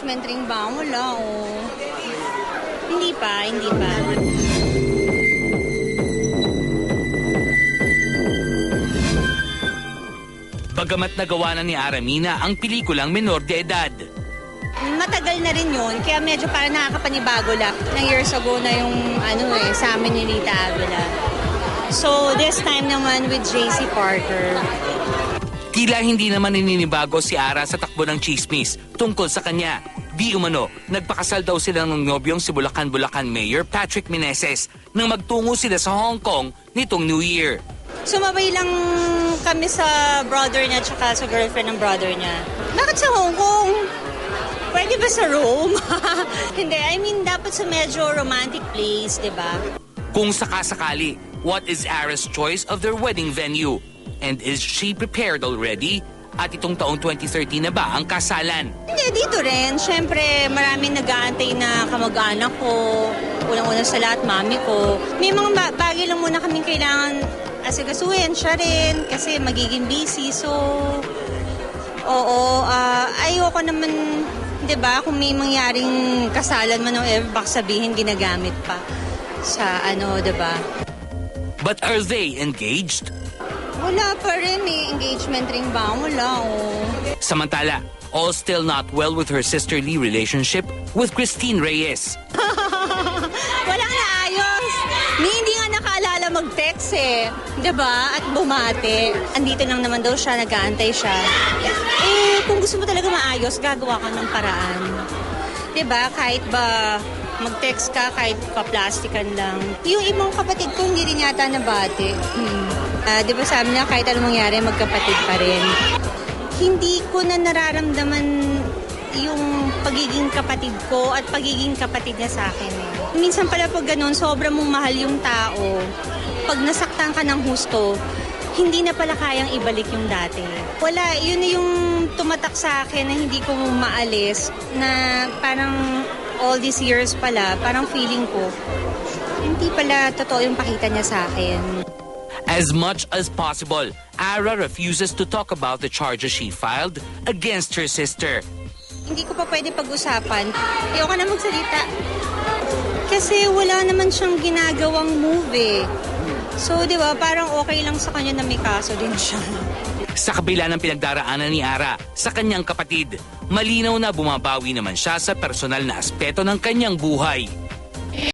engagement ring ba? Wala, oh. Hindi pa. Bagamat nagawa na ni Aramina ang pelikulang Menor de Edad. Matagal na rin yun, kaya medyo parang nakakapanibago lang. Years ago na yung sa amin ni Rita Avila. So this time naman with JC Parker. Tila hindi naman nininibago si Ara sa takbo ng chismis tungkol sa kanya. Di umano, nagpakasal daw sila ng nobyong si Bulacan Mayor Patrick Meneses nang magtungo sila sa Hong Kong nitong New Year. Sumabay lang kami sa brother niya tsaka sa girlfriend ng brother niya. Bakit sa Hong Kong? Pwede ba sa Rome? Hindi, I mean dapat sa medyo romantic place, di ba? Kung sakasakali, what is Ara's choice of their wedding venue? And is she prepared already? At itong taong 2013 na ba ang kasalan? Hindi, dito rin. Siyempre, maraming nag-aantay na kamag-anak ko. Unang-una sa lahat, mami ko. May mga bagay lang muna kaming kailangan asigasuhin. Siya rin, kasi magiging busy. So, ayoko naman, di ba, kung may mangyaring kasalan man o ever, baka sabihin ginagamit pa sa di ba? But are they engaged? Wala pa rin, may engagement ring ba? Wala, oh. Samantala, all still not well with her sisterly relationship with Christine Reyes. Walang naayos. Hindi nga nakaalala mag-text eh. Diba? At bumate. Andito lang naman daw siya, nag-aantay siya. Kung gusto mo talaga maayos, gagawa ka ng paraan. Diba? Kahit ba mag-text ka, kahit pa-plastikan lang. Yung ibang kapatid ko, hindi rin yata nabate. Diba sabi niya, kahit anong mangyari, magkapatid pa rin. Hindi ko na nararamdaman yung pagiging kapatid ko at pagiging kapatid niya sa akin. Minsan pala pag ganun, sobrang mong mahal yung tao. Pag nasaktan ka ng husto, hindi na pala kayang ibalik yung dati. Wala, yun na yung tumatak sa akin na hindi ko maalis, na parang all these years pala, parang feeling ko, hindi pala totoo yung pakita niya sa akin. As much as possible, Ara refuses to talk about the charges she filed against her sister. Hindi ko pa pwede pag-usapan. Ayoko na magsalita. Kasi wala naman siyang ginagawang movie. So, di ba, parang okay lang sa kanya na may kaso din siya. Sa kabila ng pinagdaraanan ni Ara sa kanyang kapatid, malinaw na bumabawi naman siya sa personal na aspeto ng kanyang buhay.